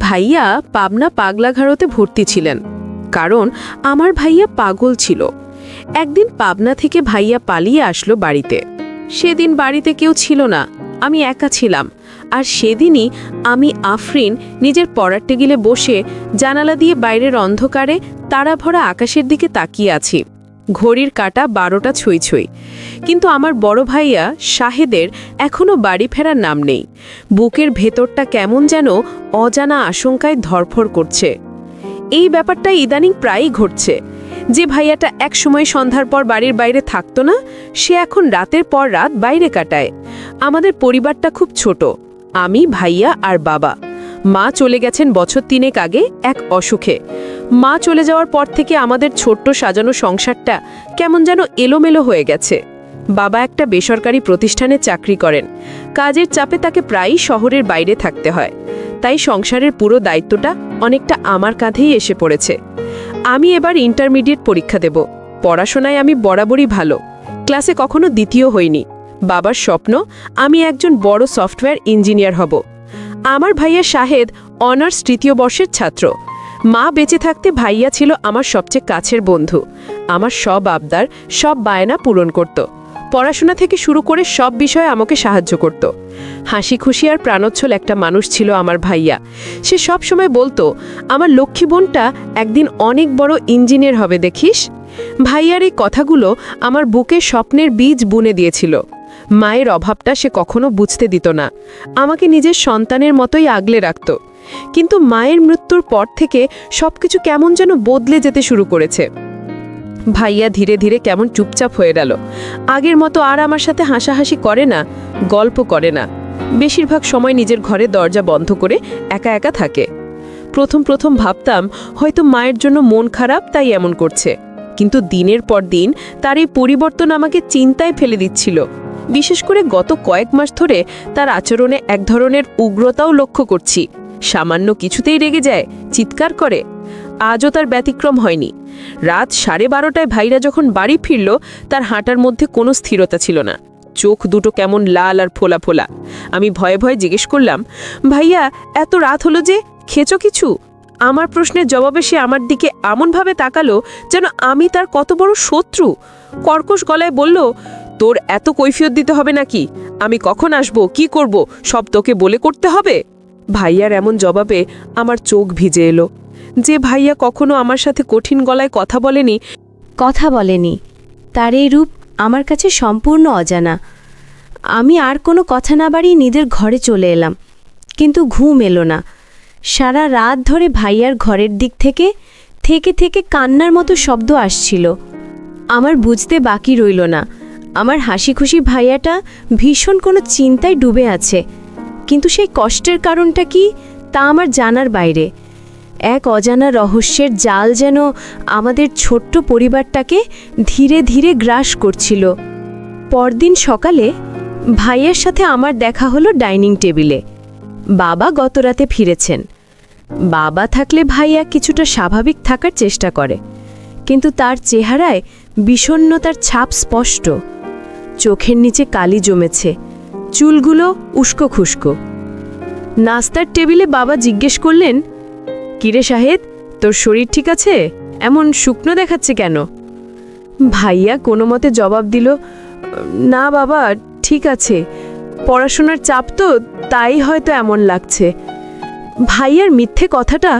ভাইয়া পাবনা পাগলাঘাড়োতে ভর্তি ছিলেন, কারণ আমার ভাইয়া পাগল ছিল। একদিন পাবনা থেকে ভাইয়া পালিয়ে আসলো বাড়িতে। সেদিন বাড়িতে কেউ ছিল না, আমি একা ছিলাম। আর সেদিনই আমি আফরিন নিজের পড়ার টেবিলে বসে জানালা দিয়ে বাইরের অন্ধকারে তারাভরা আকাশের দিকে তাকিয়ে আছি। ঘড়ির কাঁটা 12টা ছুঁই ছুঁই। কিন্তু আমার বড় ভাইয়া শাহেদের এখনও বাড়ি ফেরার নাম নেই। বুকের ভেতরটা কেমন যেন অজানা আশঙ্কায় ধরফড় করছে। এই ব্যাপারটা ইদানিং প্রায়ই ঘটছে। যে ভাইয়াটা এক সময় সন্ধ্যার পর বাড়ির বাইরে থাকতো না, সে এখন রাতের পর রাত বাইরে কাটায়। আমাদের পরিবারটা খুব ছোট, আমি, ভাইয়া আর বাবা। মা চলে গেছেন বছর 3 আগে এক অসুখে। মা চলে যাওয়ার পর থেকে আমাদের ছোট্ট সাজানো সংসারটা কেমন যেন এলোমেলো হয়ে গেছে। বাবা একটা বেসরকারি প্রতিষ্ঠানে চাকরি করেন। কাজের চাপে তাকে প্রায়ই শহরের বাইরে থাকতে হয়। তাই সংসারের পুরো দায়িত্বটা অনেকটা আমার কাঁধেই এসে পড়েছে। আমি এবার ইন্টারমিডিয়েট পরীক্ষা দেব। পড়াশোনায় আমি বরাবরই ভালো, ক্লাসে কখনো দ্বিতীয় হইনি। বাবার স্বপ্ন আমি একজন বড় সফটওয়্যার ইঞ্জিনিয়ার হব। আমার ভাইয়া শাহেদ অনার্স 3য় বর্ষের ছাত্র। মা বেঁচে থাকতে ভাইয়া ছিল আমার সবচেয়ে কাছের বন্ধু। আমার সব আবদার, সব বায়না পূরণ করত। পড়াশোনা থেকে শুরু করে সব বিষয়ে আমাকে সাহায্য করত। হাসি খুশি আর প্রাণোচ্ছল একটা মানুষ ছিল আমার ভাইয়া। সে সব সময় বলতো, আমার লক্ষ্মী বোনটা একদিন অনেক বড় ইঞ্জিনিয়ার হবে দেখিস। ভাইয়ার এই কথাগুলো আমার বুকে স্বপ্নের বীজ বুনে দিয়েছিল। মায়ের অভাবটা সে কখনো বুঝতে দিত না, আমাকে নিজের সন্তানের মতোই আগলে রাখত। কিন্তু মায়ের মৃত্যুর পর থেকে সবকিছু কেমন যেন বদলে যেতে শুরু করেছে। ভাইয়া ধীরে ধীরে কেমন চুপচাপ হয়ে গেল। আগের মতো আর আমার সাথে হাসাহাসি করে না, গল্প করে না। বেশিরভাগ সময় নিজের ঘরে দরজা বন্ধ করে একা একা থাকে। প্রথম প্রথম ভাবতাম হয়তো মায়ের জন্য মন খারাপ, তাই এমন করছে। কিন্তু দিনের পর দিন তার এই পরিবর্তন আমাকে চিন্তায় ফেলে দিচ্ছিল। বিশেষ করে গত কয়েক মাস ধরে তার আচরণে এক ধরনের উগ্রতাও লক্ষ্য করছি। সামান্য কিছুতেই রেগে যায়, চিৎকার করে। আজও তার ব্যতিক্রম হয়নি। রাত 12:30টায় ভাইরা যখন বাড়ি ফিরল, তার হাঁটার মধ্যে কোনো স্থিরতা ছিল না। চোখ দুটো কেমন লাল আর ফোলা ফোলা। আমি ভয়ে ভয়ে জিজ্ঞেস করলাম, ভাইয়া এত রাত হলো যে, খেয়েছো কিছু? আমার প্রশ্নের জবাবে সে আমার দিকে এমনভাবে তাকালো যেন আমি তার কত বড় শত্রু। কর্কশ গলায় বলল, তোর এত কৈফিয়ত দিতে হবে নাকি? আমি কখন আসবো, কি করব, সব তোকে বলে করতে হবে? ভাইয়ার এমন জবাবে আমার চোখ ভিজে এলো। যে ভাইয়া কখনো আমার সাথে কঠিন গলায় কথা বলেনি, তার এই রূপ আমার কাছে সম্পূর্ণ অজানা। আমি আর কোনো কথা না বাড়িয়ে নিজের ঘরে চলে এলাম, কিন্তু ঘুম এলো না। সারা রাত ধরে ভাইয়ার ঘরের দিক থেকে থেকে থেকে কান্নার মতো শব্দ আসছিল। আমার বুঝতে বাকি রইল না, আমার হাসি খুশি ভাইয়াটা ভীষণ কোনো চিন্তায় ডুবে আছে। কিন্তু সেই কষ্টের কারণটা কি, তা আমার জানার বাইরে। এক অজানা রহস্যের জাল যেন আমাদের ছোট্ট পরিবারটাকে ধীরে ধীরে গ্রাস করছিল। পরদিন সকালে ভাইয়ের সাথে আমার দেখা হলো ডাইনিং টেবিলে। বাবা গতরাতে ফিরেছেন। বাবা থাকলে ভাইয়া কিছুটা স্বাভাবিক থাকার চেষ্টা করে, কিন্তু তার চেহারায় বিষণ্ণতার ছাপ স্পষ্ট। চোখের নিচে কালি জমেছে, চুলগুলো উস্কো খুস্কো। নাস্তার টেবিলে বাবা জিজ্ঞেস করলেন, কিরে শাহেদ, তোর শরীর ঠিক আছে? এমন শুকনো দেখাচ্ছে কেন? ভাইয়া কোনো মতে জবাব দিল, না বাবা, ঠিক আছে, পড়াশোনার চাপ তো, তাই হয়তো এমন লাগছে। ভাইয়ার মিথ্যে কথাটা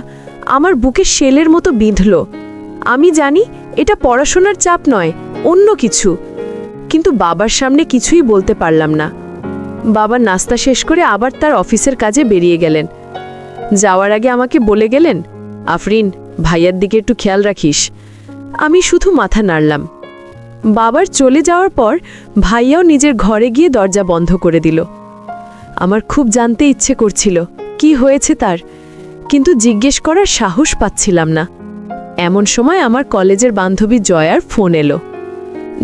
আমার বুকে শেলের মতো বিঁধল। আমি জানি এটা পড়াশোনার চাপ নয়, অন্য কিছু। কিন্তু বাবার সামনে কিছুই বলতে পারলাম না। বাবা নাস্তা শেষ করে আবার তার অফিসের কাজে বেরিয়ে গেলেন। যাওয়ার আগে আমাকে বলে গেলেন, আফরিন, ভাইয়ার দিকে একটু খেয়াল রাখিস। আমি শুধু মাথা নাড়লাম। বাবার চলে যাওয়ার পর ভাইয়াও নিজের ঘরে গিয়ে দরজা বন্ধ করে দিল। আমার খুব জানতে ইচ্ছে করছিল কি হয়েছে তার, কিন্তু জিজ্ঞেস করার সাহস পাচ্ছিলাম না। এমন সময় আমার কলেজের বান্ধবী জয়ার ফোন এলো।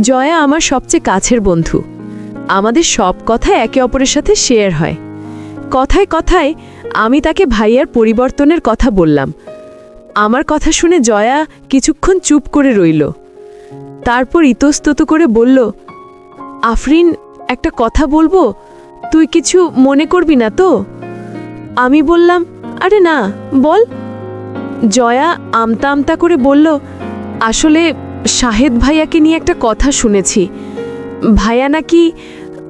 জয়া আমার সবচেয়ে কাছের বন্ধু। আমাদের সব কথা একে অপরের সাথে শেয়ার হয়। কথায় কথায় আমি তাকে ভাইয়ার পরিবর্তনের কথা বললাম। আমার কথা শুনে জয়া কিছুক্ষণ চুপ করে রইল। তারপর ইতস্তত করে বলল, আফরিন, একটা কথা বলবো, তুই কিছু মনে করবি না তো? আমি বললাম, আরে না, বল। জয়া আমতা আমতা করে বলল, আসলে শাহেদ ভাইয়াকে নিয়ে একটা কথা শুনেছি। ভাইয়া নাকি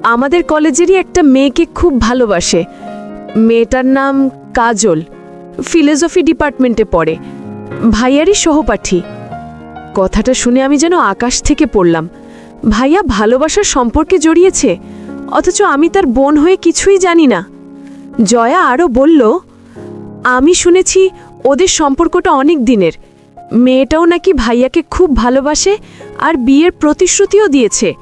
আমাদের কলেজেরই একটা মেয়েকে খুব ভালোবাসে। মেয়েটার নাম কাজল, ফিলোসফি ডিপার্টমেন্টে পড়ে, ভাইয়ারই সহপাঠী। কথাটা শুনে আমি যেন আকাশ থেকে পড়লাম। ভাইয়া ভালোবাসার সম্পর্কে জড়িয়েছে, অথচ আমি তার বোন হয়ে কিছুই জানি না। জয়া আরও বলল, আমি শুনেছি ওদের সম্পর্কটা অনেক দিনের। মেয়েটাও নাকি ভাইয়াকে খুব ভালোবাসে আর বিয়ের প্রতিশ্রুতিও দিয়েছে।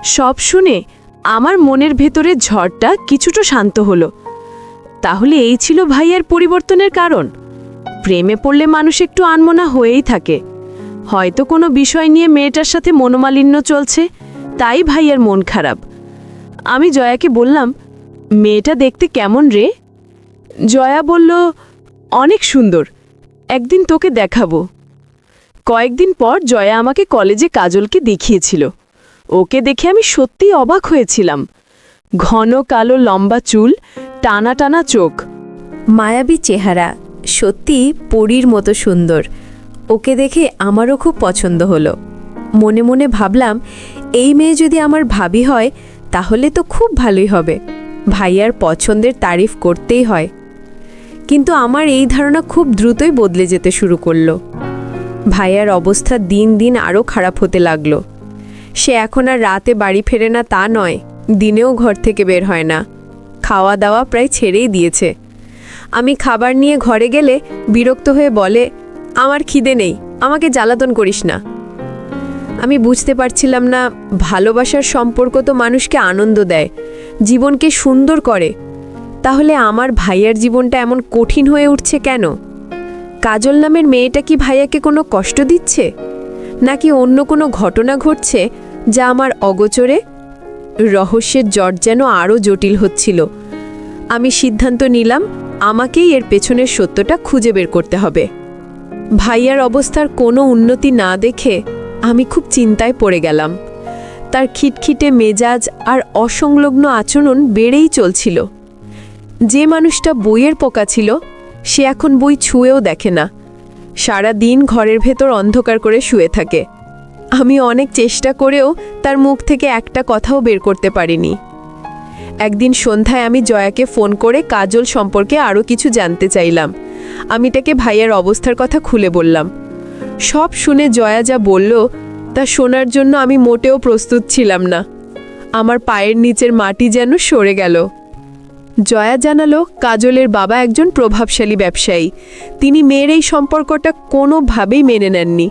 সব শুনে আমার মনের ভেতরে ঝড়টা কিছুটা শান্ত হলো। তাহলে এই ছিল ভাইয়ার পরিবর্তনের কারণ। প্রেমে পড়লে মানুষ একটু আনমনা হয়েই থাকে। হয়তো কোনো বিষয় নিয়ে মেয়েটার সাথে মনোমালিন্য চলছে, তাই ভাইয়ার মন খারাপ। আমি জয়াকে বললাম, মেয়েটা দেখতে কেমন রে? জয়া বলল, অনেক সুন্দর, একদিন তোকে দেখাবো। কয়েকদিন পর জয়া আমাকে কলেজে কাজলকে দেখিয়েছিল। ওকে দেখে আমি সত্যিই অবাক হয়েছিলাম। ঘন কালো লম্বা চুল, টানা টানা চোখ, মায়াবী চেহারা, সত্যি পরীর মতো সুন্দর। ওকে দেখে আমারও খুব পছন্দ হলো। মনে মনে ভাবলাম, এই মেয়ে যদি আমার ভাবি হয় তাহলে তো খুব ভালোই হবে। ভাইয়ার পছন্দের তারিফ করতেই হয়। কিন্তু আমার এই ধারণা খুব দ্রুতই বদলে যেতে শুরু করলো। ভাইয়ার অবস্থা দিন দিন আরও খারাপ হতে লাগলো। সে এখন আর রাতে বাড়ি ফেরে না তা নয়, দিনেও ঘর থেকে বের হয় না। খাওয়া দাওয়া প্রায় ছেড়েই দিয়েছে। আমি খাবার নিয়ে ঘরে গেলে বিরক্ত হয়ে বলে, আমার খিদে নেই, আমাকে জ্বালাতন করিস না। আমি বুঝতে পারছিলাম না, ভালোবাসার সম্পর্ক তো মানুষকে আনন্দ দেয়, জীবনকে সুন্দর করে। তাহলে আমার ভাইয়ার জীবনটা এমন কঠিন হয়ে উঠছে কেন? কাজল নামের মেয়েটা কি ভাইয়াকে কোনো কষ্ট দিচ্ছে, নাকি অন্য কোনো ঘটনা ঘটছে যা আমার অগোচরে? রহস্যের জট যেন আরও জটিল হচ্ছিল। আমি সিদ্ধান্ত নিলাম, আমাকেই এর পেছনের সত্যটা খুঁজে বের করতে হবে। ভাইয়ার অবস্থার কোনো উন্নতি না দেখে আমি খুব চিন্তায় পড়ে গেলাম। তার খিটখিটে মেজাজ আর অসংলগ্ন আচরণ বেড়েই চলছিল। যে মানুষটা বইয়ের পোকা ছিল, সে এখন বই ছুঁয়েও দেখে না। সারা দিন ঘরের ভেতর অন্ধকার করে শুয়ে থাকে। আমি অনেক চেষ্টা করেও তার মুখ থেকে একটা কথাও বের করতে পারিনি। একদিন সন্ধ্যায় আমি জয়াকে ফোন করে কাজল সম্পর্কে আরও কিছু জানতে চাইলাম। আমি তাকে ভাইয়ার অবস্থার কথা খুলে বললাম। সব শুনে জয়া যা বলল তা শোনার জন্য আমি মোটেও প্রস্তুত ছিলাম না। আমার পায়ের নিচের মাটি যেন সরে গেল। জয়া জানালো, কাজলের বাবা একজন প্রভাবশালী ব্যবসায়ী। তিনি মেয়ের এই সম্পর্কটা কোনোভাবেই মেনে নেননি।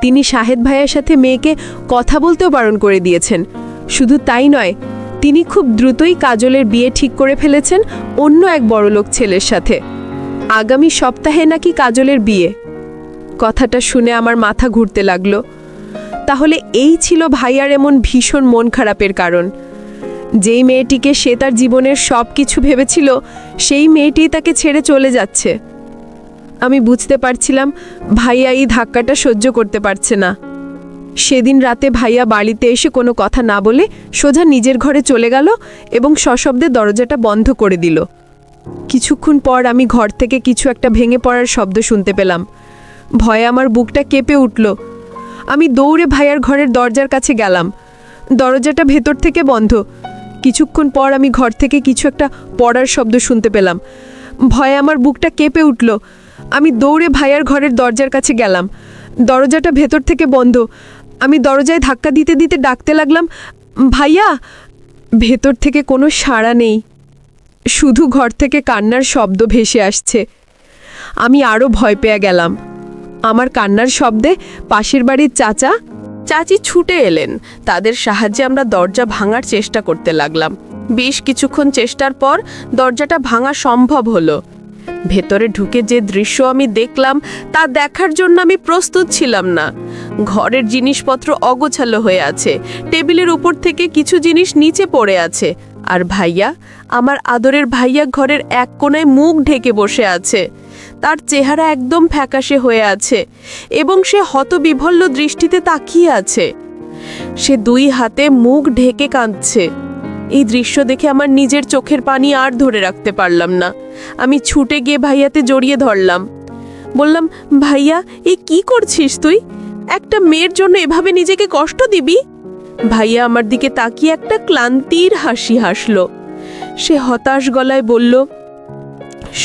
তিনি শাহেদ ভাইয়ের সাথে মেয়েকে কথা বলতেও বারণ করে দিয়েছেন। শুধু তাই নয়, তিনি খুব দ্রুতই কাজলের বিয়ে ঠিক করে ফেলেছেন অন্য এক বড়লোক ছেলের সাথে। আগামী সপ্তাহে নাকি কাজলের বিয়ে। কথাটা শুনে আমার মাথা ঘুরতে লাগলো। তাহলে এই ছিল ভাইয়ার এমন ভীষণ মন খারাপের কারণ। যেই মেয়েটিকে সে তার জীবনের সব কিছু ভেবেছিল, সেই মেয়েটি তাকে ছেড়ে চলে যাচ্ছে। আমি বুঝতে পারছিলাম ভাইয়া এই ধাক্কাটা সহ্য করতে পারছে না। সেদিন রাতে ভাইয়া বাড়িতে এসে কোনো কথা না বলে সোজা নিজের ঘরে চলে গেল এবং সশব্দে দরজাটা বন্ধ করে দিল। কিছুক্ষণ পর আমি ঘর থেকে কিছু একটা ভেঙে পড়ার শব্দ শুনতে পেলাম। ভয়ে আমার বুকটা কেঁপে উঠল। আমি দৌড়ে ভাইয়ার ঘরের দরজার কাছে গেলাম। দরজাটা ভেতর থেকে বন্ধ। কিছুক্ষণ পর আমি ঘর থেকে কিছু একটা পড়ার শব্দ শুনতে পেলাম। ভয়ে আমার বুকটা কেঁপে উঠল। আমি দৌড়ে ভাইয়ার ঘরের দরজার কাছে গেলাম। দরজাটা ভেতর থেকে বন্ধ। আমি দরজায় ধাক্কা দিতে দিতে ডাকতে লাগলাম, ভাইয়া। ভেতর থেকে কোনো সাড়া নেই, শুধু ঘর থেকে কান্নার শব্দ ভেসে আসছে। আমি আরও ভয় পেয়ে গেলাম। আমার কান্নার শব্দে পাশের বাড়ির চাচা চাচি ছুটে এলেন। তাদের সাহায্যে আমরা দরজা ভাঙার চেষ্টা করতে লাগলাম। বেশ কিছুক্ষণ চেষ্টার পর দরজাটা ভাঙা সম্ভব হলো। ভেতরে ঢুকে যে দৃশ্য আমি দেখলাম তা দেখার জন্য আমি প্রস্তুত ছিলাম না। ঘরের জিনিসপত্র অগোছালো হয়ে আছে, টেবিলের উপর থেকে কিছু জিনিস নিচে পড়ে আছে, আর ভাইয়া, আমার আদরের ভাইয়া ঘরের এক কোণায় মুখ ঢেকে বসে আছে। তার চেহারা একদম ফ্যাকাশে হয়ে আছে এবং সে হতবিভল্ল দৃষ্টিতে তাকিয়ে আছে। সে দুই হাতে মুখ ঢেকে কাঁদছে। এই দৃশ্য দেখে আমার নিজের চোখের পানি আর ধরে রাখতে পারলাম না। আমি ছুটে গিয়ে ভাইয়াতে জড়িয়ে ধরলাম। বললাম, ভাইয়া এ কি করছিস তুই? একটা মেয়ের জন্য এভাবে নিজেকে কষ্ট দিবি? ভাইয়া আমার দিকে তাকিয়ে একটা ক্লান্তির হাসি হাসল। সে হতাশ গলায় বলল,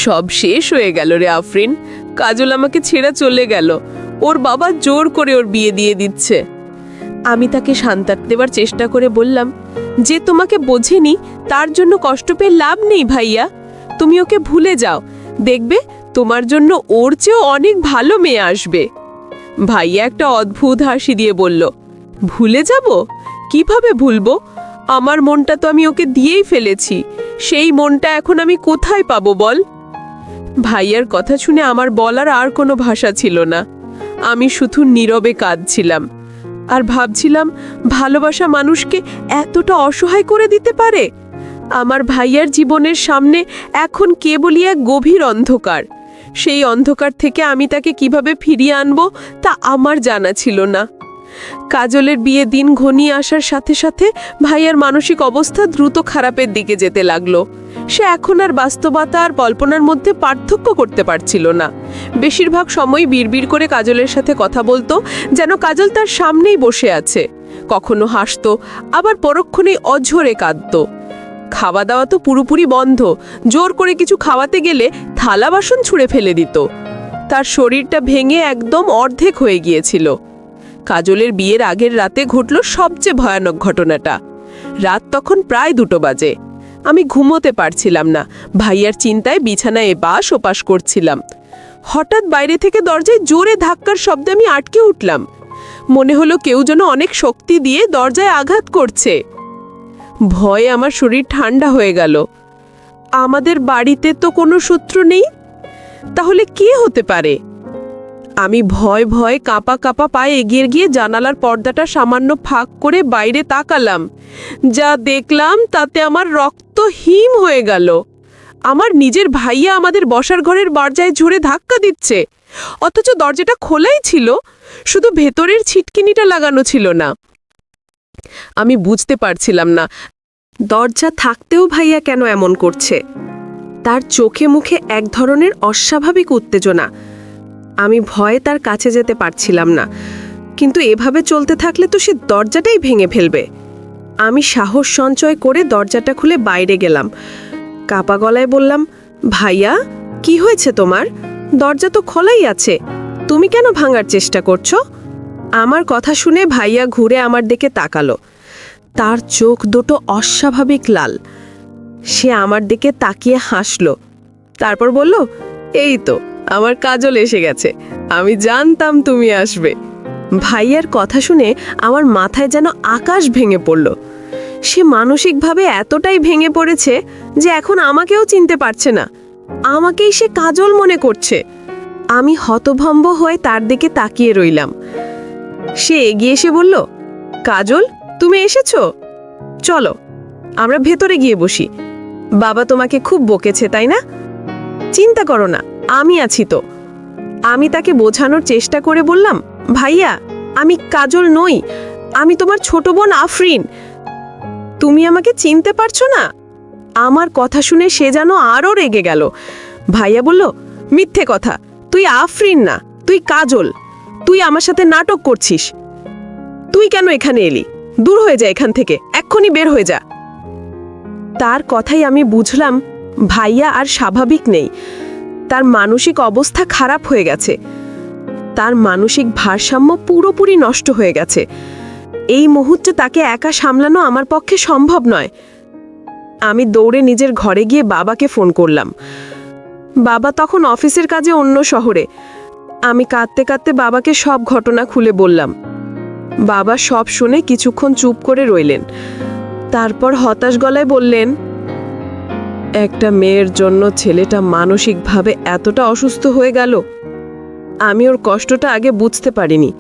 সব শেষ হয়ে গেল রে আফরিন। কাজল আমাকে ছেড়ে চলে গেল। ওর বাবা জোর করে ওর বিয়ে দিয়ে দিচ্ছে। আমি তাকে সান্ত্বনা দেওয়ার চেষ্টা করে বললাম, যে তোমাকে বোঝেনি তার জন্য কষ্ট পেয়ে লাভ নেই ভাইয়া। তুমি ওকে ভুলে যাও, দেখবে তোমার জন্য ওর চেয়েও অনেক ভালো মেয়ে আসবে। ভাইয়া একটা অদ্ভুত হাসি দিয়ে বলল, ভুলে যাব? কিভাবে ভুলবো? আমার মনটা তো আমি ওকে দিয়েই ফেলেছি। সেই মনটা এখন আমি কোথায় পাবো বল? ভাইয়ার কথা শুনে আমার বলার আর কোনো ভাষা ছিল না। আমি শুধু নীরবে কাঁদছিলাম আর ভাবছিলাম, ভালোবাসা মানুষকে এতটা অসহায় করে দিতে পারে? আমার ভাইয়ার জীবনের সামনে এখন কেবলই এক গভীর অন্ধকার। সেই অন্ধকার থেকে আমি তাকে কিভাবে ফিরিয়ে আনবো তা আমার জানা ছিল না। কাজলের বিয়ে দিন ঘনিয়ে আসার সাথে সাথে ভাইয়ার মানসিক অবস্থা দ্রুত খারাপের দিকে যেতে লাগলো। সে এখন আর বাস্তবতা আর কল্পনার মধ্যে পার্থক্য করতে পারছিল না। বেশিরভাগ সময় বিড়বিড় করে কাজলের সাথে কথা বলতো, যেন কাজল তার সামনেই বসে আছে। কখনো হাসতো, আবার পরক্ষণেই অঝরে কাঁদতো। খাওয়া দাওয়া তো পুরোপুরি বন্ধ। জোর করে কিছু খাওয়াতে গেলে থালা বাসন ছুঁড়ে ফেলে দিত। তার শরীরটা ভেঙে একদম অর্ধেক হয়ে গিয়েছিল। কাজলের বিয়ের আগের রাতে ঘটল সবচেয়ে ভয়ানক ঘটনাটা। রাত তখন প্রায় 2টো বাজে। আমি ঘুমোতে পারছিলাম না। ভাইয়ার চিন্তায় বিছানায় এপাশ ওপাশ করছিলাম। হঠাৎ বাইরে থেকে দরজায় জোরে ধাক্কার শব্দে আমি আটকে উঠলাম। মনে হলো কেউ যেন অনেক শক্তি দিয়ে দরজায় আঘাত করছে। ভয়ে আমার শরীর ঠান্ডা হয়ে গেল। আমাদের বাড়িতে তো কোনো শত্রু নেই, তাহলে কে হতে পারে? আমি ভয় ভয়ে কাঁপা কাঁপা পায়ে এগিয়ে গিয়ে জানালার পর্দাটা সামান্য ফাঁক করে বাইরে তাকালাম। যা দেখলাম তাতে আমার রক্ত হিম হয়ে গেল। আমার নিজের ভাইয়া আমাদের বসার ঘরের দরজায় ঝরে ধাক্কা দিচ্ছে, অথচ দরজাটা খোলাই ছিল, শুধু ভেতরের ছিটকিনিটা লাগানো ছিল না। আমি বুঝতে পারছিলাম না দরজা থাকতেও ভাইয়া কেন এমন করছে। তার চোখে মুখে এক ধরনের অস্বাভাবিক উত্তেজনা। আমি ভয়ে তার কাছে যেতে পারছিলাম না, কিন্তু এভাবে চলতে থাকলে তো সে দরজাটাই ভেঙে ফেলবে। আমি সাহস সঞ্চয় করে দরজাটা খুলে বাইরে গেলাম। কাপা গলায় বললাম, ভাইয়া কি হয়েছে তোমার? দরজা তো খোলাই আছে, তুমি কেন ভাঙার চেষ্টা করছো? আমার কথা শুনে ভাইয়া ঘুরে আমার দিকে তাকালো। তার চোখ দুটো অস্বাভাবিক লাল। সে আমার দিকে তাকিয়ে হাসলো, তারপর বলল, এই তো আমার কাজল এসে গেছে, আমি জানতাম তুমি আসবে। ভাইয়ার কথা শুনে আমার মাথায় যেন আকাশ ভেঙে পড়ল। সে মানসিকভাবে এতটাই ভেঙে পড়েছে যে এখন আমাকেও চিনতে পারছে না। আমাকেই সে কাজল মনে করছে। আমি হতভম্ব হয়ে তার দিকে তাকিয়ে রইলাম। সে এগিয়ে এসে বলল, কাজল তুমি এসেছো? চলো আমরা ভেতরে গিয়ে বসি। বাবা তোমাকে খুব বকেছে তাই না? চিন্তা করো না, আমি আছি তো। আমি তাকে বোঝানোর চেষ্টা করে বললাম, ভাইয়া আমি কাজল নই, আমি তোমার ছোট বোন আফরিন। তুমি আমাকে চিনতে পারছো না? আমার কথা শুনে সে যেন আরও রেগে গেল। ভাইয়া বলল, মিথ্যে কথা, তুই আফরিন না, তুই কাজল। তুই আমার সাথে নাটক করছিস। তুই কেন এখানে এলি? দূর হয়ে যা এখান থেকে, এক্ষুনি বের হয়ে যা। তার কথাই আমি বুঝলাম ভাইয়া আর স্বাভাবিক নেই। তার মানসিক অবস্থা খারাপ হয়ে গেছে। তার মানসিক ভারসাম্য পুরোপুরি নষ্ট হয়ে গেছে। এই মুহূর্তে তাকে একা সামলানো আমার পক্ষে সম্ভব নয়। আমি দৌড়ে নিজের ঘরে গিয়ে বাবাকে ফোন করলাম। বাবা তখন অফিসের কাজে অন্য শহরে। আমি কাঁদতে কাঁদতে বাবাকে সব ঘটনা খুলে বললাম। বাবা সব শুনে কিছুক্ষণ চুপ করে রইলেন, তারপর হতাশ গলায় বললেন, একটা মেয়ের জন্য ছেলেটা মানসিকভাবে এতটা অসুস্থ হয়ে গেল। আমি ওর কষ্টটা আগে বুঝতে পারিনি।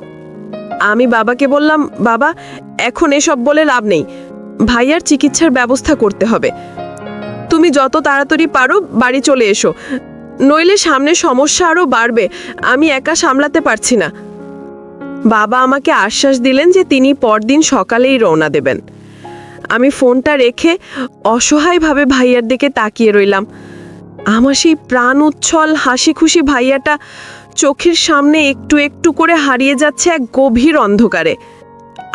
আমি বাবাকে বললাম, বাবা এখন এসব বলে লাভ নেই, ভাইয়ার চিকিৎসার ব্যবস্থা করতে হবে। তুমি যত তাড়াতাড়ি পারো বাড়ি চলে এসো, নইলে সামনে সমস্যা আরও বাড়বে। আমি একা সামলাতে পারছি না। বাবা আমাকে আশ্বাস দিলেন যে তিনি পরদিন সকালেই রওনা দেবেন। আমি ফোনটা রেখে অসহায়ভাবে ভাইয়ার দিকে তাকিয়ে রইলাম। আমার সেই প্রাণ উচ্ছল হাসি খুশি ভাইয়াটা চোখের সামনে একটু একটু করে হারিয়ে যাচ্ছে এক গভীর অন্ধকারে।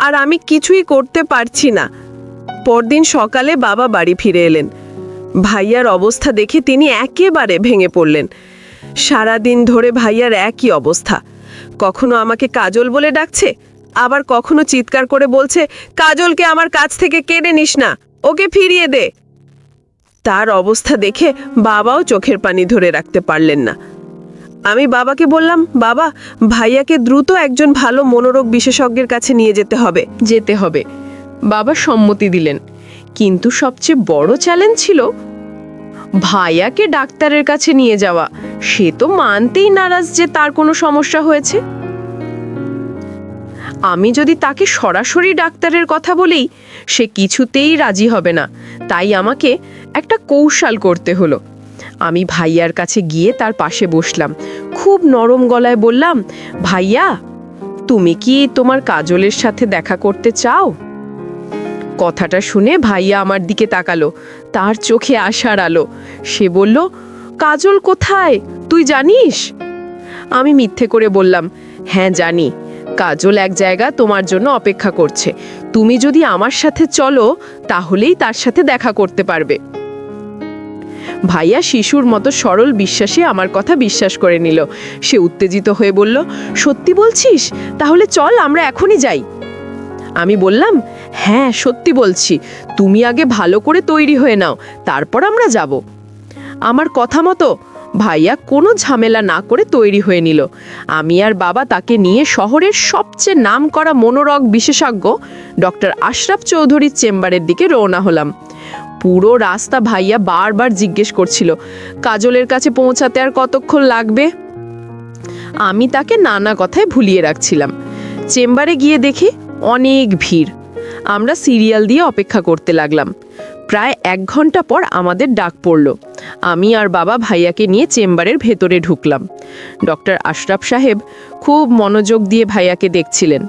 আর আমি কিছুই করতে পারছি না। পরদিন সকালে বাবা বাড়ি ফিরে এলেন। ভাইয়ার অবস্থা দেখে তিনি একেবারে ভেঙে পড়লেন। সারাদিন ধরে ভাইয়ার একই অবস্থা। কখনো আমাকে কাজল বলে ডাকছে, আবার কখনো চিৎকার করে বলছে, কাজলকে আমার কাছ থেকে কেড়ে নিস না, ওকে ফিরিয়ে দে। তার অবস্থা দেখে বাবাও চোখের পানি ধরে রাখতে পারলেন না। আমি বাবাকে বললাম, বাবা, ভাইয়াকে দ্রুত একজন ভালো মনোরোগ বিশেষজ্ঞের কাছে নিয়ে যেতে হবে। বাবা সম্মতি দিলেন, কিন্তু সবচেয়ে বড় চ্যালেঞ্জ ছিল ভাইয়াকে ডাক্তারের কাছে নিয়ে যাওয়া। সে তো মানতেই নারাজ যে তার কোনো সমস্যা হয়েছে। আমি যদি তাকে সরাসরি ডাক্তারের কথা বলেই, সে কিছুতেই রাজি হবে না। তাই আমাকে একটা কৌশল করতে হলো। আমি ভাইয়ার কাছে গিয়ে তার পাশে বসলাম। খুব নরম গলায় বললাম, ভাইয়া, তুমি কি তোমার কাজলের সাথে দেখা করতে চাও? কথাটা শুনে ভাইয়া আমার দিকে তাকালো। তার চোখে আশার আলো। সে বলল, কাজল কোথায়, তুই জানিস? আমি মিথ্যে করে বললাম, হ্যাঁ জানি, কাজল এক জায়গা তোমার জন্য অপেক্ষা করছে। তুমি যদি আমার সাথে চলো তাহলেই তার সাথে দেখা করতে পারবে। ভাইয়া শিশুর মতো সরল বিশ্বাসে আমার কথা বিশ্বাস করে নিল। সে উত্তেজিত হয়ে বলল, সত্যি বলছিস? তাহলে চল, আমরা এখনই যাই। আমি বললাম, হ্যাঁ সত্যি বলছি, তুমি আগে ভালো করে তৈরি হয়ে নাও, তারপর আমরা যাব। আমার কথা মতো ভাইয়া কোনো ঝামেলা না করে তৈরি হয়ে নিল। আমি আর বাবা তাকে নিয়ে শহরের সবচেয়ে নামকরা মনোরোগ বিশেষজ্ঞ ডক্টর আশরাফ চৌধুরীর চেম্বারের দিকে রওনা হলাম। পুরো রাস্তা ভাইয়া বারবার জিজ্ঞেস করছিল, কাজলের কাছে পৌঁছাতে আর কতক্ষণ লাগবে? আমি তাকে নানা কথায় ভুলিয়ে রাখছিলাম। চেম্বারে গিয়ে দেখি অনেক ভিড়। আমরা সিরিয়াল দিয়ে অপেক্ষা করতে লাগলাম। প্রায় 1 ঘন্টা পর আমাদের ডাক পড়ল। আমি আর বাবা ভাইয়াকে নিয়ে চেম্বারের ভেতরে ঢুকলাম। ডক্টর আশরাফ সাহেব খুব মনোযোগ দিয়ে ভাইয়াকে দেখছিলেন।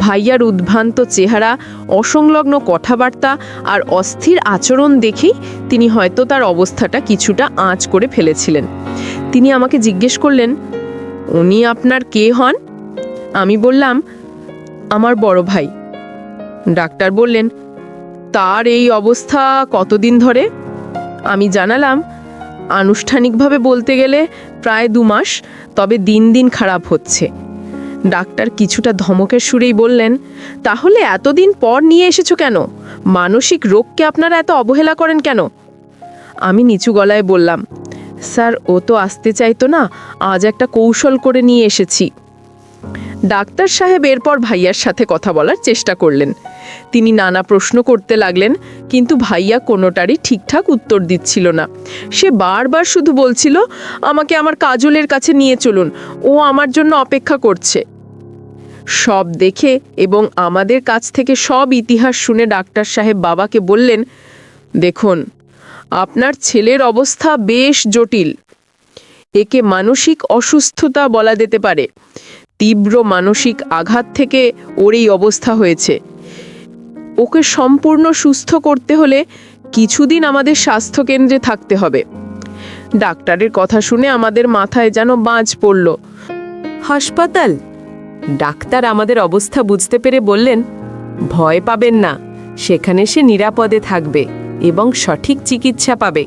ভাইয়ার উদ্ভ্রান্ত চেহারা, অসংলগ্ন কথাবার্তা আর অস্থির আচরণ দেখেই তিনি হয়তো তার অবস্থাটা কিছুটা আঁচ করে ফেলেছিলেন। তিনি আমাকে জিজ্ঞেস করলেন, উনি আপনার কে হন? আমি বললাম, আমার বড় ভাই। ডাক্তার বললেন, তার এই অবস্থা কতদিন ধরে? আমি জানালাম, আনুষ্ঠানিকভাবে বলতে গেলে প্রায় 2 মাস, তবে দিন দিন খারাপ হচ্ছে। ডাক্তার কিছুটা ধমকের সুরেই বললেন, তাহলে এতদিন পর নিয়ে এসেছো কেন? মানসিক রোগকে আপনারা এত অবহেলা করেন কেন? আমি নিচু গলায় বললাম, স্যার, ও তো আসতে চাইতো না, আজ একটা কৌশল করে নিয়ে এসেছি। ডাক্তার সাহেব এরপর ভাইয়ার সাথে কথা বলার চেষ্টা করলেন। তিনি নানা প্রশ্ন করতে লাগলেন, কিন্তু ভাইয়া কোনোটারই ঠিকঠাক উত্তর দিচ্ছিল না। সে বারবার শুধু বলছিল, আমাকে আমার কাজলের কাছে নিয়ে চলুন, ও আমার জন্য অপেক্ষা করছে। সব দেখে এবং আমাদের কাছ থেকে সব ইতিহাস শুনে ডাক্তার সাহেব বাবাকে বললেন, দেখুন, আপনার ছেলের অবস্থা বেশ জটিল। একে মানসিক অসুস্থতা বলা যেতে পারে। তীব্র মানসিক আঘাত থেকে ওর এই অবস্থা হয়েছে। ওকে সম্পূর্ণ সুস্থ করতে হলে কিছুদিন আমাদের স্বাস্থ্যকেন্দ্রে থাকতে হবে। ডাক্তারের কথা শুনে আমাদের মাথায় যেন বাজ পড়ল। হাসপাতাল? ডাক্তার আমাদের অবস্থা বুঝতে পেরে বললেন, ভয় পাবেন না, সেখানে সে নিরাপদে থাকবে এবং সঠিক চিকিৎসা পাবে।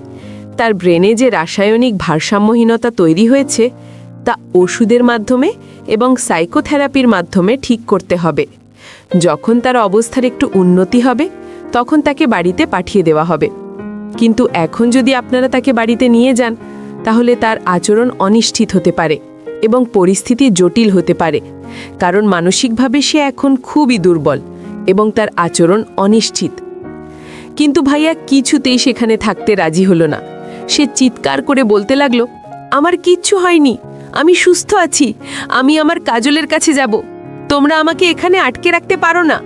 তার ব্রেনে যে রাসায়নিক ভারসাম্যহীনতা তৈরি হয়েছে তা ওষুধের মাধ্যমে এবং সাইকোথেরাপির মাধ্যমে ঠিক করতে হবে। যখন তার অবস্থার একটু উন্নতি হবে তখন তাকে বাড়িতে পাঠিয়ে দেওয়া হবে। কিন্তু এখন যদি আপনারা তাকে বাড়িতে নিয়ে যান তাহলে তার আচরণ অনিশ্চিত হতে পারে এবং পরিস্থিতি জটিল হতে পারে, কারণ মানসিকভাবে সে এখন খুবই দুর্বল এবং তার আচরণ অনিশ্চিত। কিন্তু ভাইয়া কিছুতেই সেখানে থাকতে রাজি হলো না। সে চিৎকার করে বলতে লাগলো, আমার কিচ্ছু হয়নি, আমি সুস্থ আছি, আমি আমার কাজলের কাছে যাব, তোমরা আমাকে এখানে আটকে রাখতে পারো না।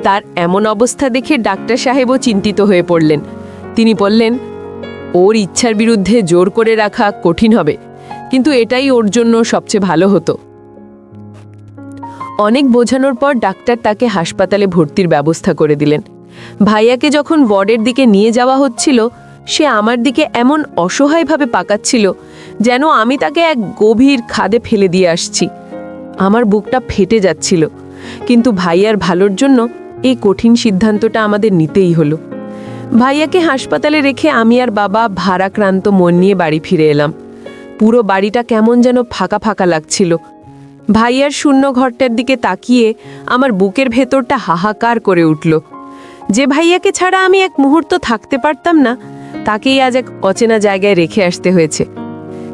তার এমন অবস্থা দেখে ডাক্তার সাহেবও চিন্তিত হয়ে পড়লেন। তিনি বললেন, ওর ইচ্ছার বিরুদ্ধে জোর করে রাখা কঠিন হবে, কিন্তু এটাই ওর জন্য সবচেয়ে ভালো হতো। অনেক বোঝানোর পর ডাক্তার তাকে হাসপাতালে ভর্তির ব্যবস্থা করে দিলেন। ভাইয়াকে যখন বর্ডের দিকে নিয়ে যাওয়া হচ্ছিল, সে আমার দিকে এমন অসহায়ভাবে পাকাচ্ছিল যেন আমি তাকে এক গভীর খাদে ফেলে দিয়ে আসছি। আমার বুকটা ফেটে যাচ্ছিল, কিন্তু ভাইয়ার ভালোর জন্য এই কঠিন সিদ্ধান্তটা আমাদের নিতেই হলো। ভাইয়াকে হাসপাতালে রেখে আমি আর বাবা ভারাক্রান্ত মন নিয়ে বাড়ি ফিরে এলাম। পুরো বাড়িটা কেমন যেন ফাঁকা ফাঁকা লাগছিল। ভাইয়ার শূন্য ঘরটার দিকে তাকিয়ে আমার বুকের ভেতরটা হাহাকার করে উঠল। যে ভাইয়াকে ছাড়া আমি এক মুহূর্ত থাকতে পারতাম না, তাকেই আজ এক অচেনা জায়গায় রেখে আসতে হয়েছে।